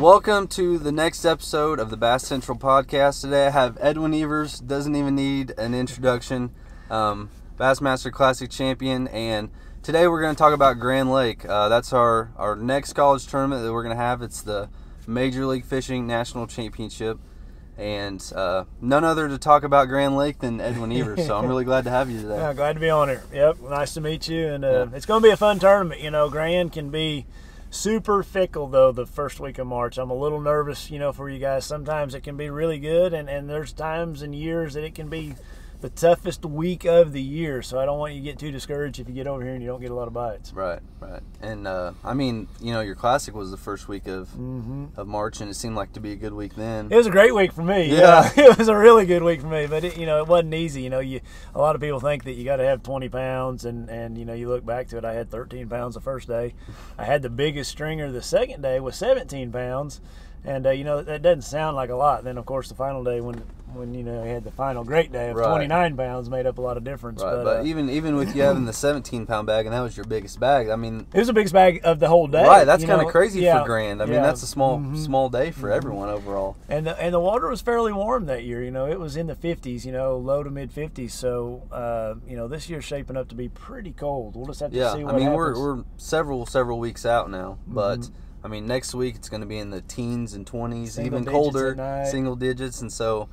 welcome to the next episode of the Bass Central Podcast. Today I have Edwin Evers, doesn't even need an introduction, Bassmaster Classic champion, and today we're going to talk about Grand Lake. That's our next college tournament that we're going to have. It's the Major League Fishing National Championship, and none other to talk about Grand Lake than Edwin Evers, so I'm really glad to have you today. Yeah, glad to be on here. Yep, nice to meet you, and it's going to be a fun tournament. You know, Grand can be super fickle, though, the first week of March. I'm a little nervous, for you guys. Sometimes it can be really good, and there's times and years that it can be the toughest week of the year. So I don't want you to get too discouraged if you get over here and you don't get a lot of bites. Right. And, your Classic was the first week of March, and it seemed like to be a good week then. It was a great week for me. Yeah. It was a really good week for me, but, it wasn't easy. A lot of people think that you got to have 20 pounds, and you look back to it, I had 13 pounds the first day. I had the biggest stringer the second day with 17 pounds, and, that doesn't sound like a lot. Then, of course, the final day when you had the final great day of 29 pounds made up a lot of difference. Right, but even with you having the 17-pound bag, and that was your biggest bag, I mean, it was the biggest bag of the whole day. Right, that's kind of crazy for Grand. I mean, that's a small day for everyone overall. And the water was fairly warm that year. It was in the 50s, low to mid 50s. So this year's shaping up to be pretty cold. We'll just have to see what happens. We're several weeks out now, but I mean, next week it's going to be in the teens and 20s, even colder, single digits, and so.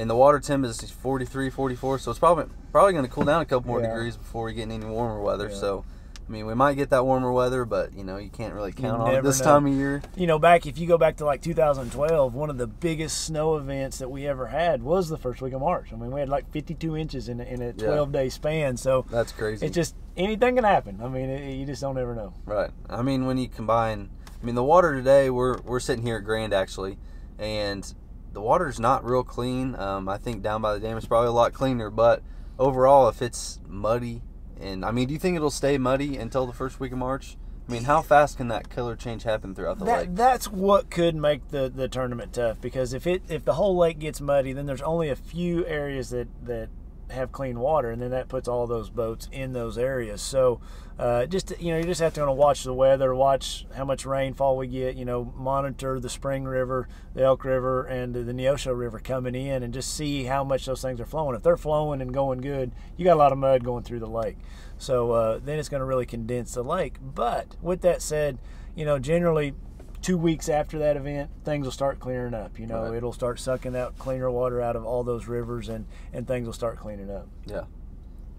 And the water temp is 43, 44, so it's probably going to cool down a couple more degrees before we get any warmer weather. Yeah. So, I mean, we might get that warmer weather, but, you can't really count on it this time of year. If you go back to, like, 2012, one of the biggest snow events that we ever had was the first week of March. I mean, we had, like, 52 inches in a 12-day span. So that's crazy. It's just anything can happen. I mean, you just don't ever know. Right. I mean, when you combine – the water today, we're sitting here at Grand, actually, and – the water's not real clean. I think down by the dam it's probably a lot cleaner, but overall, if it's muddy, and do you think it'll stay muddy until the first week of March? I mean, how fast can that color change happen throughout the lake? That's what could make the tournament tough, because if the whole lake gets muddy, then there's only a few areas that have clean water, and then that puts all those boats in those areas. So you just have to watch the weather, watch how much rainfall we get, monitor the Spring River, the Elk River, and the Neosho River coming in, and just see how much those things are flowing. If they're flowing and going good, you got a lot of mud going through the lake. So then it's going to really condense the lake. But with that said, generally 2 weeks after that event, things will start clearing up. Right. It'll start sucking out cleaner water out of all those rivers, and things will start cleaning up. Yeah,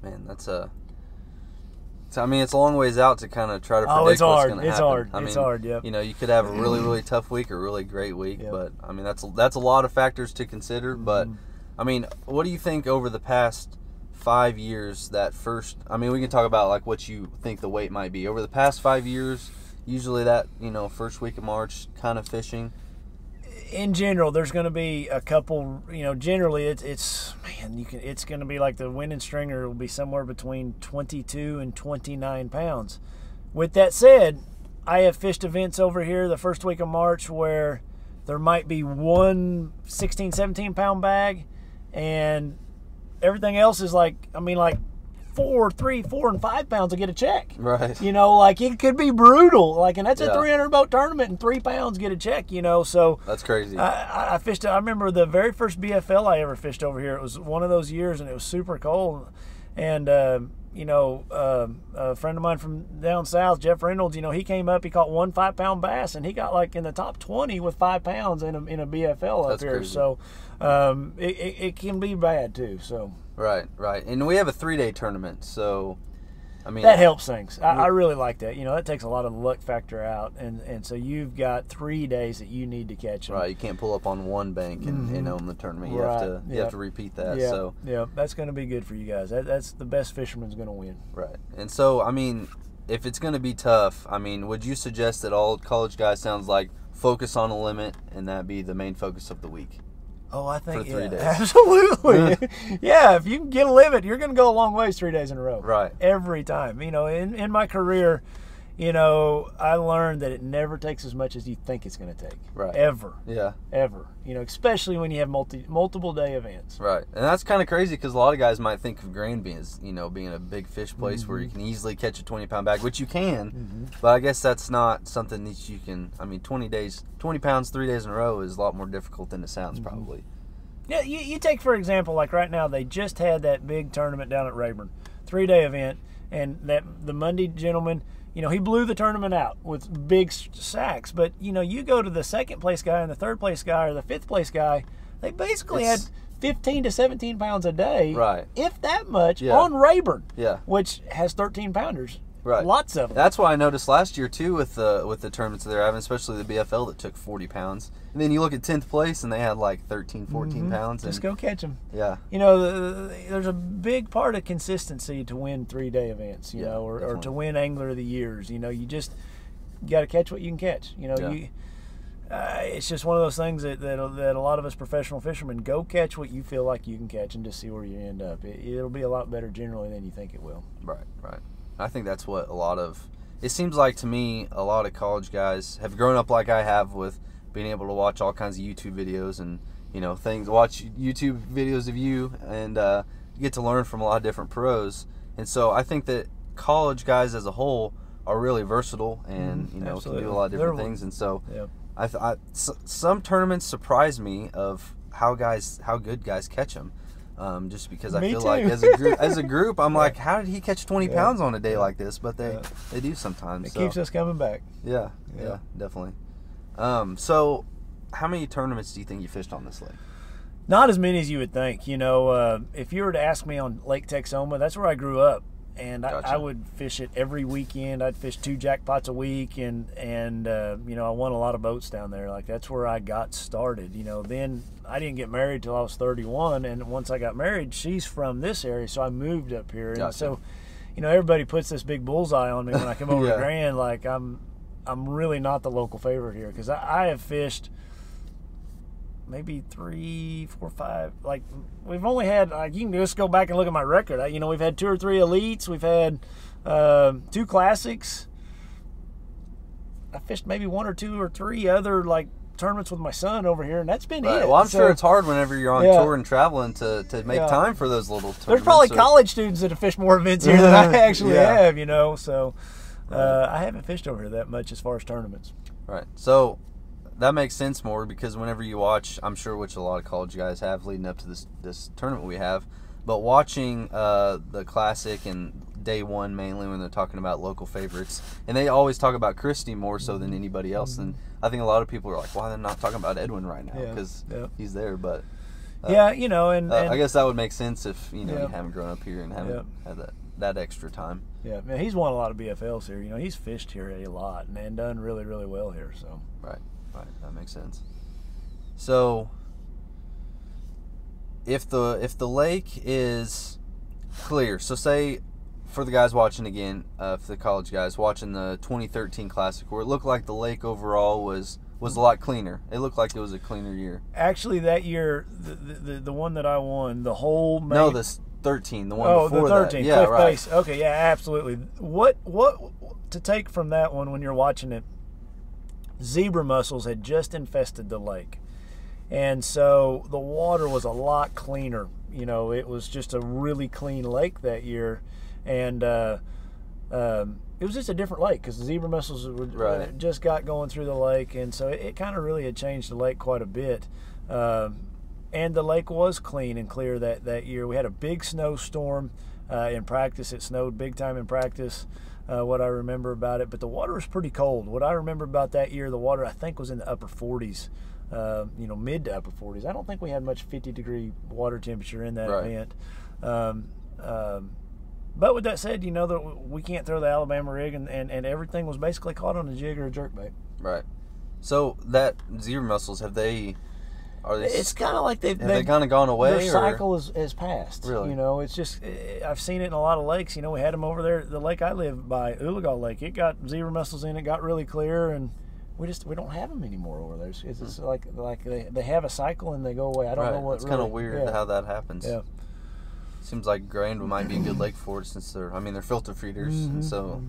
man, that's it's a long ways out to kind of try to predict what's going to happen. It's hard. Yeah. You could have a really, really tough week or a really great week, but that's a lot of factors to consider. But what do you think over the past 5 years? That first, we can talk about like what you think the weight might be over the past 5 years. Usually that, first week of March kind of fishing. In general, there's going to be a couple, generally it's going to be like the winning stringer will be somewhere between 22 and 29 pounds. With that said, I have fished events over here the first week of March where there might be one 16, 17 pound bag, and everything else is like 4, 3, 4, and 5 pounds will get a check. Right. It could be brutal. And that's a 300 boat tournament, and 3 pounds get a check. So that's crazy. I fished. I remember the very first BFL I ever fished over here. It was one of those years, and it was super cold. And a friend of mine from down south, Jeff Reynolds, he came up. He caught one 5-pound bass, and he got like in the top 20 with 5 pounds in a BFL up that's here. Crazy. So it can be bad too. So. Right. And we have a 3-day tournament, so that helps things. I really like that. That takes a lot of the luck factor out, and so you've got 3 days that you need to catch them. Right. You can't pull up on one bank and own the tournament. You have to repeat that. Yeah. So that's going to be good for you guys. That's the best fisherman's going to win. Right. And so if it's going to be tough, would you suggest that all college guys sounds like focus on a limit, and that be the main focus of the week? Oh, I think for 3 days. Absolutely. Yeah, if you can get a limit, you're going to go a long ways 3 days in a row. Right. Every time. In my career, you know, I learned that it never takes as much as you think it's going to take. Right. Ever. Yeah. Ever. You know, especially when you have multiple day events. Right. And that's kind of crazy because a lot of guys might think of Grand being as, you know, being a big fish place where you can easily catch a 20-pound bag, which you can. But I guess that's not something that you can. I mean, 20 pounds, 3 days in a row is a lot more difficult than it sounds probably. Yeah, you take, for example, like right now, they just had that big tournament down at Rayburn, 3-day event, and the Monday gentleman, you know, he blew the tournament out with big sacks. But, you know, you go to the second place guy and the third place guy or the fifth place guy, they basically had 15 to 17 pounds a day, right? If that much, on Rayburn, which has 13-pounders. Right. Lots of them. That's what I noticed last year, too, with the tournaments they're having, especially the BFL that took 40 pounds. And then you look at 10th place, and they had like 13, 14 pounds. Just go catch them. Yeah. You know, there's a big part of consistency to win 3-day events, you know, or to win Angler of the Years. You know, you got to catch what you can catch. You know, it's just one of those things that a lot of us professional fishermen go catch what you feel like you can catch and just see where you end up. It'll be a lot better generally than you think it will. Right, right. I think that's what it seems like to me, a lot of college guys have grown up like I have with being able to watch all kinds of YouTube videos and, you know, watch YouTube videos of you and you get to learn from a lot of different pros. And so I think that college guys as a whole are really versatile and, you know, can do a lot of different things. And so some tournaments surprise me of how good guys catch them. Just because I feel like as a group, I'm like, how did he catch 20 pounds on a day like this? But they do sometimes. It keeps us coming back. Yeah, definitely. So how many tournaments do you think you fished on this lake? Not as many as you would think. You know, if you were to ask me on Lake Texoma, that's where I grew up. And I would fish it every weekend. I'd fish 2 jackpots a week, and you know, I won a lot of boats down there. Like, that's where I got started. You know, then I didn't get married till I was 31, and once I got married, she's from this area, so I moved up here. And so, you know, everybody puts this big bullseye on me when I come over to Grand. Like, I'm really not the local favorite here because I have fished maybe 3, 4, 5. Like, we've only had, like, you can just go back and look at my record. You know, we've had 2 or 3 elites. We've had 2 classics. I fished maybe 1 or 2 or 3 other, like, tournaments with my son over here, and that's been it. Well, I'm sure it's hard whenever you're on tour and traveling to make time for those little tournaments. There's probably college students that have fished more events here than I actually have, you know. So I haven't fished over here that much as far as tournaments. Right. So that makes sense more because whenever you watch, I'm sure which a lot of college guys have leading up to this tournament we have, but watching the Classic and day one mainly when they're talking about local favorites, and they always talk about Christie more so than anybody else, and I think a lot of people are like, why are they not talking about Edwin right now because he's there, but you know, and I guess that would make sense if you haven't grown up here and haven't had that extra time. Yeah, man, he's won a lot of BFLs here. You know, he's fished here a lot and done really, really well here. So right, that makes sense. So if the lake is clear, so say for the guys watching again, for the college guys watching the 2013 Classic, where it looked like the lake overall was a lot cleaner. It looked like it was a cleaner year. Actually, that year, the one that I won, the whole main... No, this 13, the one before the 13, that. Yeah, Cliff Base. Okay, yeah, absolutely. What to take from that one when you're watching it, zebra mussels had just infested the lake. And so the water was a lot cleaner. You know, it was just a really clean lake that year. And it was just a different lake because the zebra mussels just got going through the lake. And so it kind of really had changed the lake quite a bit. And the lake was clean and clear that year. We had a big snowstorm in practice. It snowed big time in practice, what I remember about it. But the water was pretty cold. What I remember about that year, the water, I think, was in the upper 40s, you know, mid to upper 40s. I don't think we had much 50-degree water temperature in that event. But with that said, you know, that we can't throw the Alabama rig, and everything was basically caught on a jig or a jerkbait. Right. So that zebra mussels, It's kind of like they've kind of gone away. Their cycle has passed. Really? You know, it's just, I've seen it in a lot of lakes. You know, we had them over there. The lake I live by, Oologah Lake, it got zebra mussels in. It got really clear, and we don't have them anymore over there. It's like they have a cycle and they go away. I don't know what. It's kind of weird how that happens. Yeah. Seems like Grand might be a good lake for it since they're filter feeders, and so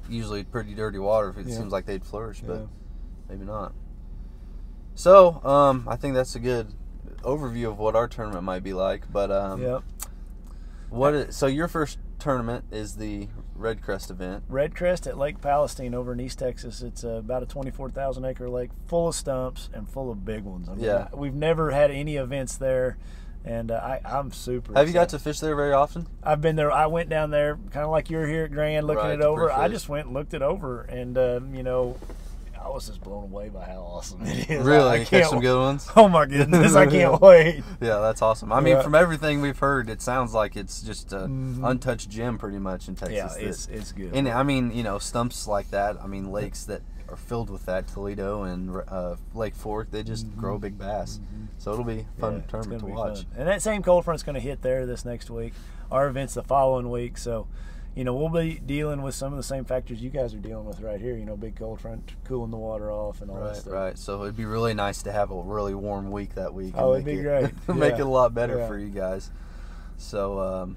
usually pretty dirty water. It seems like they'd flourish, but maybe not. So I think that's a good overview of what our tournament might be like. But so your first tournament is the Red Crest event. Red Crest at Lake Palestine over in East Texas. It's about a 24,000 acre lake full of stumps and full of big ones. I mean, we've never had any events there, and I'm super excited. You got to fish there very often? I've been there. I went down there kind of like you're here at Grand looking it over. I just went and looked it over, and I was just blown away by how awesome it is. Really? Catch some good ones? Oh, my goodness. I can't wait. Yeah, that's awesome. I mean, from everything we've heard, it sounds like it's just an untouched gem pretty much in Texas. Yeah, it's good. And, I mean, stumps like that, I mean, lakes that are filled with that, Toledo and Lake Fork, they just grow big bass. So it'll be a fun tournament to watch. Fun. And that same cold front's going to hit there this next week. Our event's the following week, so we'll be dealing with some of the same factors you guys are dealing with right here. Big cold front cooling the water off and all that stuff. Right. So it'd be really nice to have a really warm week that week. Oh, it'd be great. Make it a lot better for you guys. So,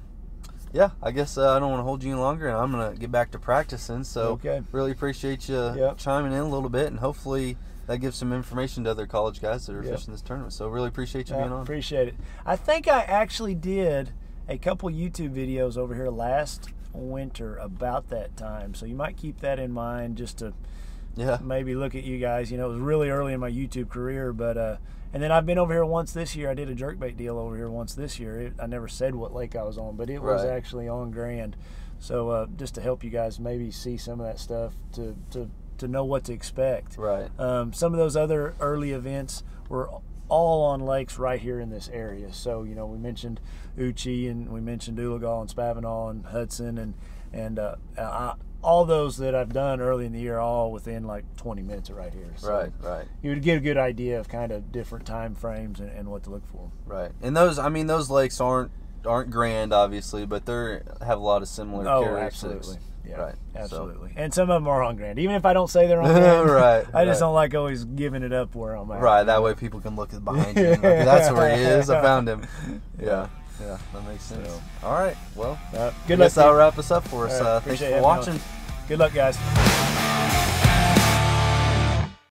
I guess I don't want to hold you any longer, and I'm going to get back to practicing. So really appreciate you chiming in a little bit, and hopefully that gives some information to other college guys that are fishing this tournament. So really appreciate you being on. Appreciate it. I think I actually did a couple YouTube videos over here last winter about that time, so you might keep that in mind just to maybe look at you guys. It was really early in my YouTube career, but and then I've been over here once this year. I did a jerkbait deal over here once this year. I never said what lake I was on, but it was actually on Grand. So just to help you guys maybe see some of that stuff to know what to expect. Right. Some of those other early events were all on lakes right here in this area. So, we mentioned Uchi, and we mentioned Ulagal and Spavinal and Hudson, and all those that I've done early in the year, all within like 20 minutes of right here. So right. You would get a good idea of kind of different time frames and what to look for. Right. And those lakes aren't grand, obviously, but they have a lot of similar characteristics. Absolutely. Yeah, right. Absolutely. And some of them are on Grand. Even if I don't say they're on Grand, I just don't like always giving it up where I'm at. Right, that way people can look behind you. And that's where he is. I found him. Yeah, that makes sense. So, all right, well, good luck. That'll wrap us up for us. Thanks for watching. Good luck, guys.